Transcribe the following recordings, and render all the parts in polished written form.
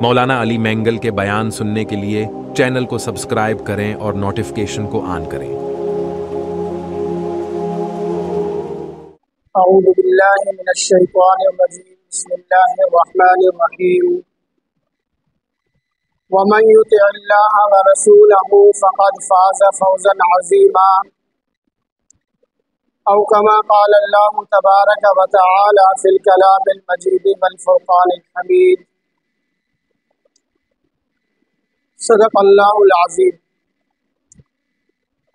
مولانا علی مینگل کے بیان سننے کے لیے چینل کو سبسکرائب کریں اور نوٹیفیکیشن کو آن کریں۔ اعوذ باللہ من الشیطان الرجیم، بسم اللہ الرحمن الرحیم۔ ومن یطع اللہ ورسولہ فقد فاز فوزا عظیما، او کما قال اللہ تبارک وتعالی فی الکلام المجید والفرقان الحمید۔ صدق اللہ العظیم۔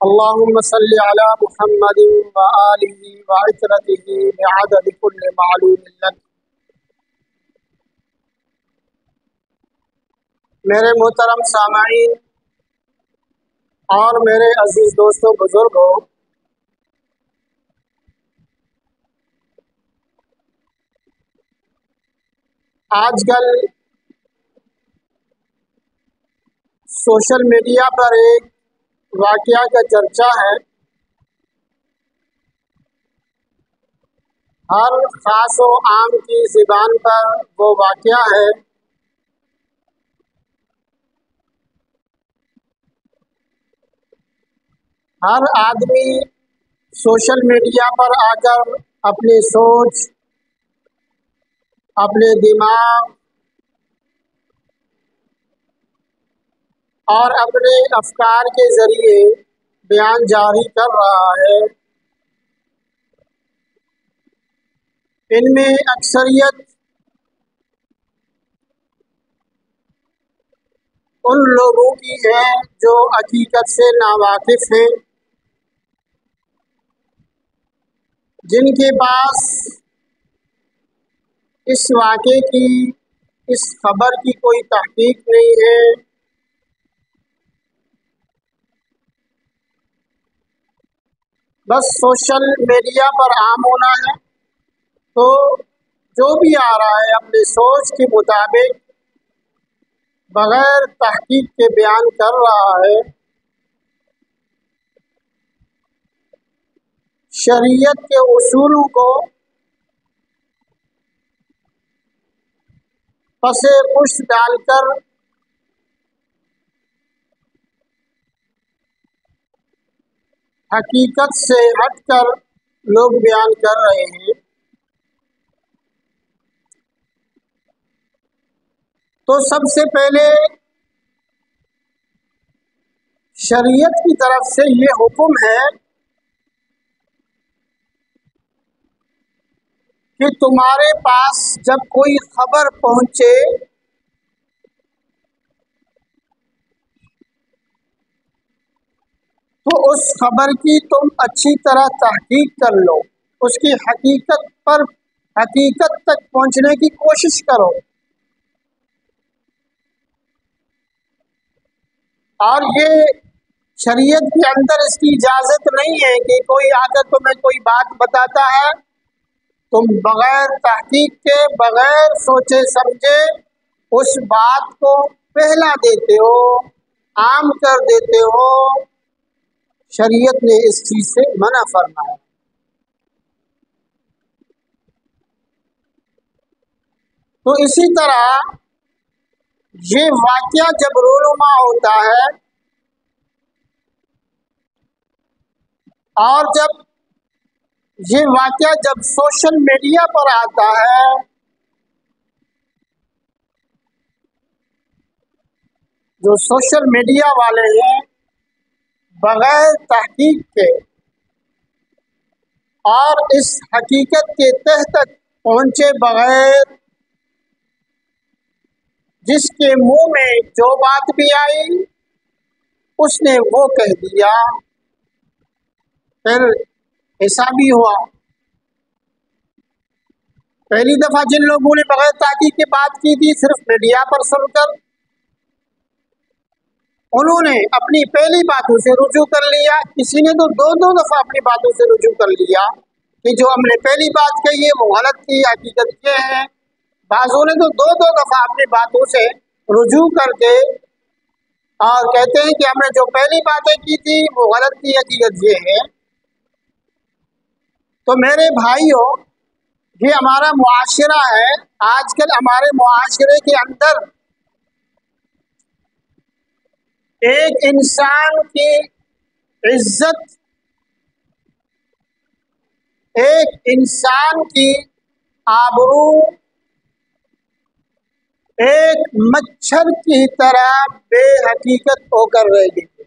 اللہم صلی علی محمد وآلہ وعترتہ بعدد کل معلوم لک۔ میرے محترم سامعین اور میرے عزیز دوستوں بزرگوں، آج کل سوشل میڈیا پر ایک واقعہ کا چرچا ہے۔ ہر خاص و عام کی زبان پر وہ واقعہ ہے۔ ہر آدمی سوشل میڈیا پر آ کر اپنی سوچ، اپنے دماغ اور اپنے افکار کے ذریعے بیان جاری کر رہا ہے۔ ان میں اکثریت ان لوگوں کی ہے جو حقیقت سے ناواقف ہیں، جن کے پاس اس واقعے کی، اس خبر کی کوئی تحقیق نہیں ہے، بس سوشل میڈیا پر عام ہونا ہے، تو جو بھی آ رہا ہے اپنے سوچ کے مطابق بغیر تحقیق کے بیان کر رہا ہے۔ شریعت کے اصولوں کو پس پشت ڈال کر حقیقت سے ہٹ کر لوگ بیان کر رہے ہیں۔ تو سب سے پہلے شریعت کی طرف سے یہ حکم ہے کہ تمہارے پاس جب کوئی خبر پہنچے تو اس خبر کی تم اچھی طرح تحقیق کر لو، اس کی حقیقت تک پہنچنے کی کوشش کرو، اور یہ شریعت کے اندر اس کی اجازت نہیں ہے کہ کوئی آ کر تمہیں کوئی بات بتاتا ہے، تم بغیر تحقیق کے، بغیر سوچے سمجھے اس بات کو پھیلا دیتے ہو، عام کر دیتے ہو۔ شریعت نے اس چیز سے منع فرمایا۔ تو اسی طرح یہ واقعہ جب رونما ہوتا ہے اور جب یہ واقعہ جب سوشل میڈیا پر آتا ہے جو سوشل میڈیا والے ہیں بغیر تحقیق کے اور اس حقیقت کے تہ تک پہنچے بغیر جس کے منہ میں جو بات بھی آئی اس نے وہ کہہ دیا، پھر ایسا بھی ہوا۔ پہلی دفعہ جن لوگوں نے بغیر تحقیق کے بات کی تھی صرف میڈیا پر سن کر، انہوں نے اپنی پہلی باتوں سے رجوع کر لیا، کسی نے تو دو دفعہ اپنی باتوں سے رجوع کر لیا کہ جو ہم نے پہلی بات کہی ہے وہ غلط تھی، حقیقت یہ ہے۔ بعضوں نے تو دو دفعہ اپنی باتوں سے رجوع کر کے اور کہتے ہیں کہ ہم نے جو پہلی باتیں کی تھی وہ غلط تھی، حقیقت یہ ہے۔ تو میرے بھائیوں، یہ ہمارا معاشرہ ہے۔ آج کل ہمارے معاشرے کے اندر ایک انسان کی عزت، ایک انسان کی آبرو ایک مچھر کی طرح بے حقیقت ہو کر رہ گئی۔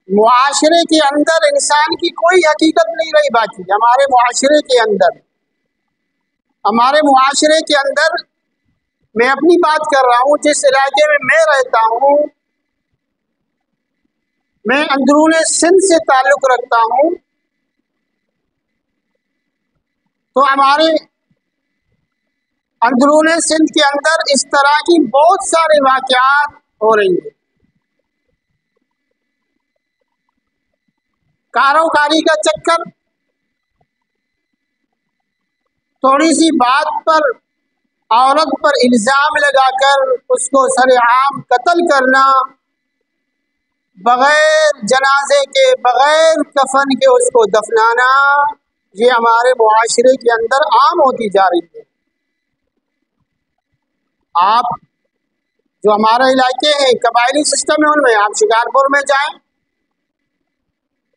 معاشرے کے اندر انسان کی کوئی حقیقت نہیں رہی باقی۔ ہمارے معاشرے کے اندر میں اپنی بات کر رہا ہوں، جس علاقے میں میں رہتا ہوں، میں اندرون سندھ سے تعلق رکھتا ہوں، تو ہمارے اندرون سندھ کے اندر اس طرح کی بہت سارے واقعات ہو رہی ہیں۔ کاروکاری کا چکر، تھوڑی سی بات پر عورت پر الزام لگا کر اس کو سر عام قتل کرنا، بغیر جنازے کے، بغیر کفن کے اس کو دفنانا، یہ ہمارے معاشرے کے اندر عام ہوتی جا رہی ہے۔ آپ جو ہمارے علاقے ہیں قبائلی سسٹم ہے، ان میں آپ شکارپور میں جائیں،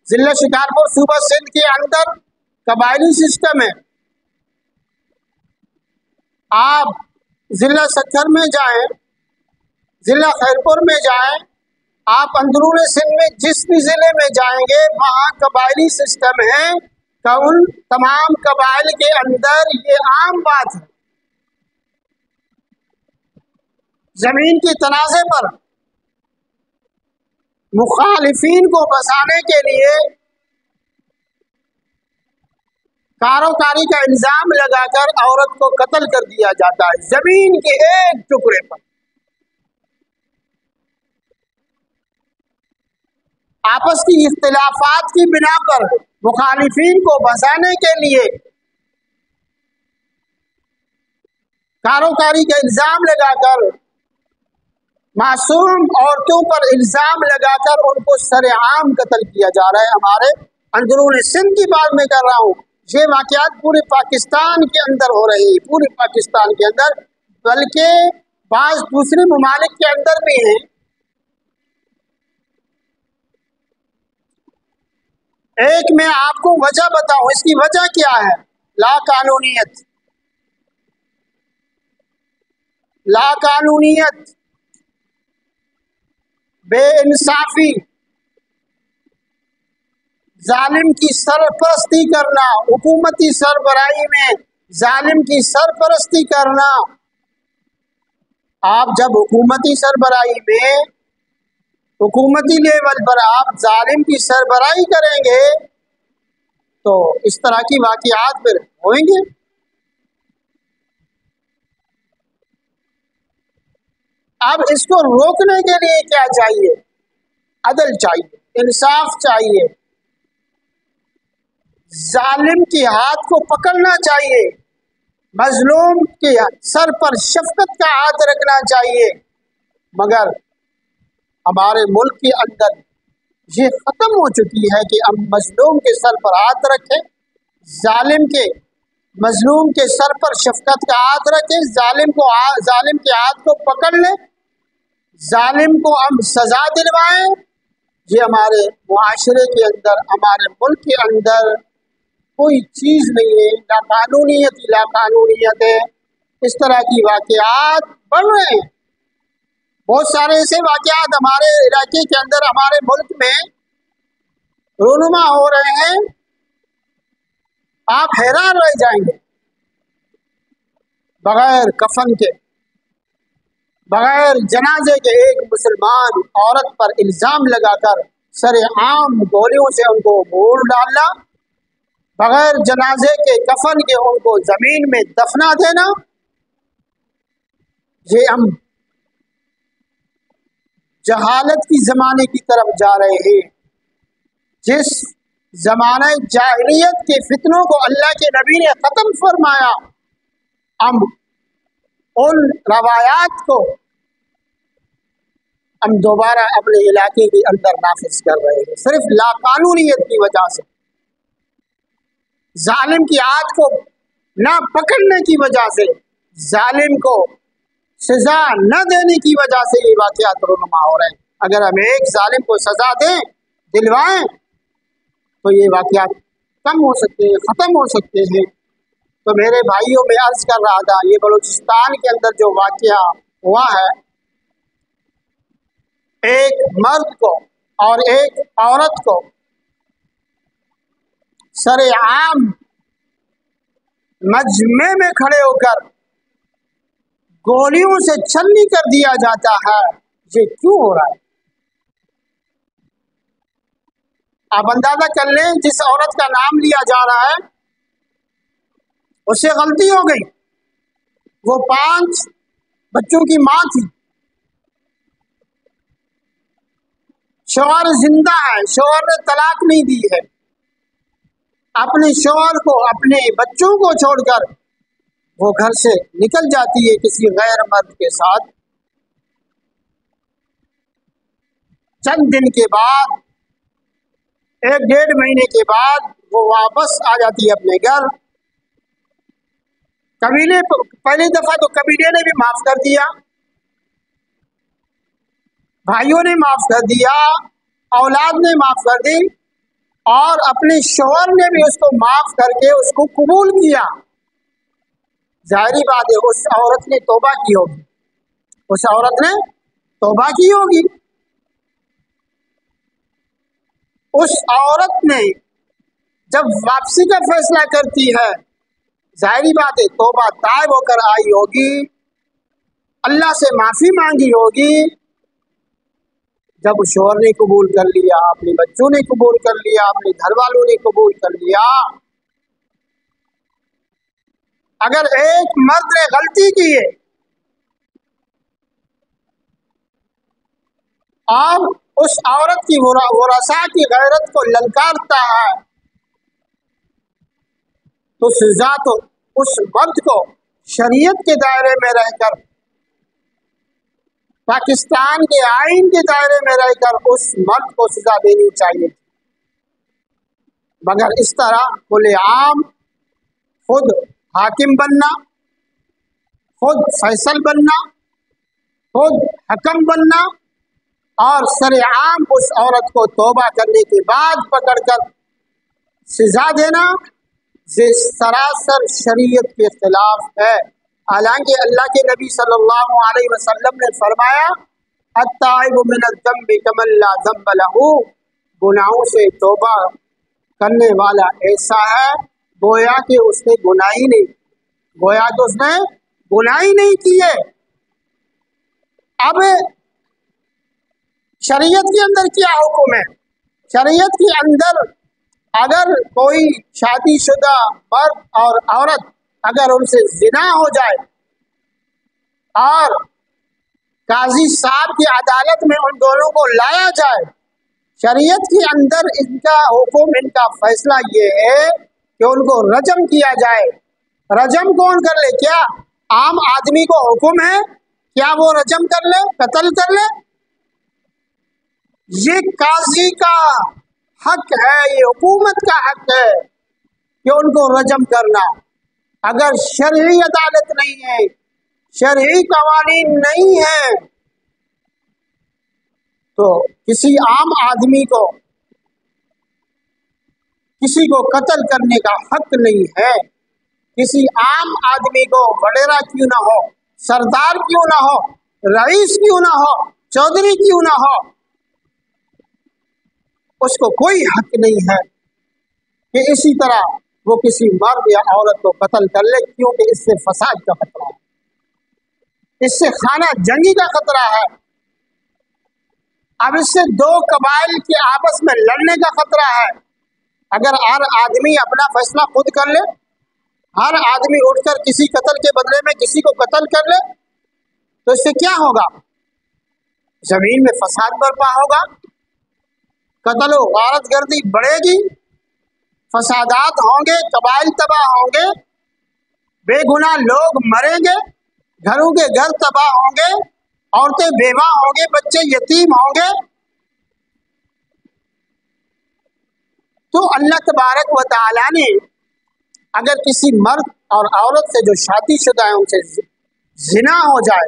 ضلع شکارپور صوبہ سندھ کے اندر قبائلی سسٹم ہے۔ آپ ضلع سکھر میں جائیں، ضلع خیرپور میں جائیں، آپ اندرون سندھ میں جس بھی ضلع میں جائیں گے وہاں قبائلی سسٹم ہے، تو ان تمام قبائل کے اندر یہ عام بات ہے۔ زمین کے تنازع پر مخالفین کو بسانے کے لیے کاروکاری کا الزام لگا کر عورت کو قتل کر دیا جاتا ہے، زمین کے ایک ٹکڑے پر۔ آپس کی اختلافات کی بنا پر مخالفین کو بسانے کے لیے کاروکاری کا الزام لگا کر، معصوم عورتوں پر الزام لگا کر ان کو سر عام قتل کیا جا رہا ہے۔ ہمارے اندرون سندھ کی بات میں کر رہا ہوں، یہ واقعات پورے پاکستان کے اندر ہو رہی ہیں، پورے پاکستان کے اندر، بلکہ بعض دوسرے ممالک کے اندر بھی ہیں۔ ایک میں آپ کو وجہ بتاؤں، اس کی وجہ کیا ہے؟ لا قانونیت، بے انصافی، ظالم کی سرپرستی کرنا، حکومتی سربراہی میں ظالم کی سرپرستی کرنا۔ آپ جب حکومتی سربراہی میں، حکومتی لیول پر آپ ظالم کی سربراہی کریں گے تو اس طرح کی واقعات پھر ہوئیں گے۔ اب اس کو روکنے کے لیے کیا چاہیے؟ عدل چاہیے، انصاف چاہیے، ظالم کے ہاتھ کو پکڑنا چاہیے، مظلوم کے سر پر شفقت کا ہاتھ رکھنا چاہیے۔ مگر ہمارے ملک کے اندر یہ ختم ہو چکی ہے کہ ہم مظلوم کے سر پر ہاتھ رکھیں، مظلوم کے سر پر شفقت کا ہاتھ رکھیں، ظالم کے ہاتھ کو پکڑ لیں، ظالم کو ہم سزا دلوائیں۔ یہ ہمارے معاشرے کے اندر، ہمارے ملک کے اندر کوئی چیز نہیں ہے۔ لا قانونیت ہے۔ اس طرح کی واقعات بڑھ رہے ہیں، بہت سارے ایسے واقعات ہمارے علاقے کے اندر، ہمارے ملک میں رونما ہو رہے ہیں، آپ حیران رہ جائیں گے۔ بغیر کفن کے، بغیر جنازے کے ایک مسلمان عورت پر الزام لگا کر سر عام گولیوں سے ان کو مور ڈالنا، بغیر جنازے کے، کفن کے ان کو زمین میں دفنا دینا، یہ ہم جہالت کی زمانے کی طرف جا رہے ہیں۔ جس زمانہ جاہلیت کے فتنوں کو اللہ کے نبی نے ختم فرمایا، ہم ان روایات کو ہم دوبارہ اپنے علاقے کے اندر نافذ کر رہے ہیں، صرف لا قانونیت کی وجہ سے، ظالم کی ہاتھ کو نہ پکڑنے کی وجہ سے، ظالم کو سزا نہ دینے کی وجہ سے یہ واقعات رونما ہو رہے ہیں۔ اگر ہم ایک ظالم کو سزا دیں، دلوائیں، تو یہ واقعات کم ہو سکتے ہیں، ختم ہو سکتے ہیں۔ تو میرے بھائیوں میں عرض کر رہا تھا، یہ بلوچستان کے اندر جو واقعہ ہوا ہے، ایک مرد کو اور ایک عورت کو سر عام مجمع میں کھڑے ہو کر گولیوں سے چھلنی کر دیا جاتا ہے، یہ کیوں ہو رہا ہے؟ آپ اندازہ کر لیں، جس عورت کا نام لیا جا رہا ہے اس سے غلطی ہو گئی، وہ 5 بچوں کی ماں تھی، شوہر زندہ ہے، شوہر نے طلاق نہیں دی ہے، اپنے شوہر کو، اپنے بچوں کو چھوڑ کر وہ گھر سے نکل جاتی ہے کسی غیر مرد کے ساتھ۔ چند دن کے بعد، 1-1.5 مہینے کے بعد وہ واپس آ جاتی ہے اپنے گھر۔ پہلی دفعہ تو قبیلے نے بھی معاف کر دیا، بھائیوں نے معاف کر دیا، اولاد نے معاف کر دی، اور اپنے شوہر نے بھی اس کو معاف کر کے اس کو قبول کیا۔ ظاہری بات ہے اس عورت نے توبہ کی ہوگی، اس عورت نے توبہ کی ہوگی۔ اس عورت نے جب واپسی کا فیصلہ کرتی ہے، ظاہری بات ہے توبہ تائب ہو کر آئی ہوگی، اللہ سے معافی مانگی ہوگی۔ جب شوہر نے قبول کر لیا، اپنے بچوں نے قبول کر لیا، اپنے گھر والوں نے قبول کر لیا، اگر ایک مرد نے غلطی کی ہے اور اس عورت کی ورثاء کی غیرت کو للکارتا ہے، تو سزا تو اس مرد کو شریعت کے دائرے میں رہ کر، پاکستان کے آئین کے دائرے میں رہ کر اس مرد کو سزا دینی چاہیے، مگر اس طرح کھلے عام خود حاکم بننا، خود فیصل بننا، خود حکم بننا، اور سر عام اس عورت کو توبہ کرنے کے بعد پکڑ کر سزا دینا، یہ سراسر شریعت کے خلاف ہے۔ حالانکہ اللہ کے نبی صلی اللہ علیہ وسلم نے فرمایا، التائب من الذنب کمن لا ذنب له، گناہوں سے توبہ کرنے والا ایسا ہے گویا کہ اس نے گناہ ہی نہیں، گویا کہ اس نے گناہ ہی نہیں کیے۔ اب شریعت کے اندر کیا حکم ہے؟ شریعت کے اندر اگر کوئی شادی شدہ مرد اور عورت اگر ان سے زنا ہو جائے اور قاضی صاحب کی عدالت میں ان دونوں کو لایا جائے، شریعت کے اندر ان کا حکم، ان کا فیصلہ یہ ہے کہ ان کو رجم کیا جائے۔ رجم کون کر لے؟ کیا عام آدمی کو حکم ہے کیا وہ رجم کر لے، قتل کر لے؟ یہ قاضی کا حق ہے، یہ حکومت کا حق ہے کہ ان کو رجم کرنا۔ اگر شرعی عدالت نہیں ہے، شرعی قوانین نہیں ہے، تو کسی عام آدمی کو کسی کو قتل کرنے کا حق نہیں ہے۔ کسی عام آدمی کو وڈیرا کیوں نہ ہو، سردار کیوں نہ ہو، رئیس کیوں نہ ہو، چودھری کیوں نہ ہو، اس کو کوئی حق نہیں ہے کہ اسی طرح وہ کسی مرد یا عورت کو قتل کر لے، کیونکہ اس سے فساد کا خطرہ ہے، اس سے خانہ جنگی کا خطرہ ہے، اب اس سے 2 قبائل کے آپس میں لڑنے کا خطرہ ہے۔ اگر ہر آدمی اپنا فیصلہ خود کر لے، ہر آدمی اٹھ کر کسی قتل کے بدلے میں کسی کو قتل کر لے، تو اس سے کیا ہوگا؟ زمین میں فساد برپا ہوگا، قتل و غارت گردی بڑھے گی، فسادات ہوں گے، قبائل تباہ ہوں گے، بے گناہ لوگ مریں گے، گھروں کے گھر تباہ ہوں گے، عورتیں بیوہ ہوں گے، بچے یتیم ہوں گے۔ تو اللہ تبارک و تعالی نے اگر کسی مرد اور عورت سے جو شادی شدہ ہے ان سے زنا ہو جائے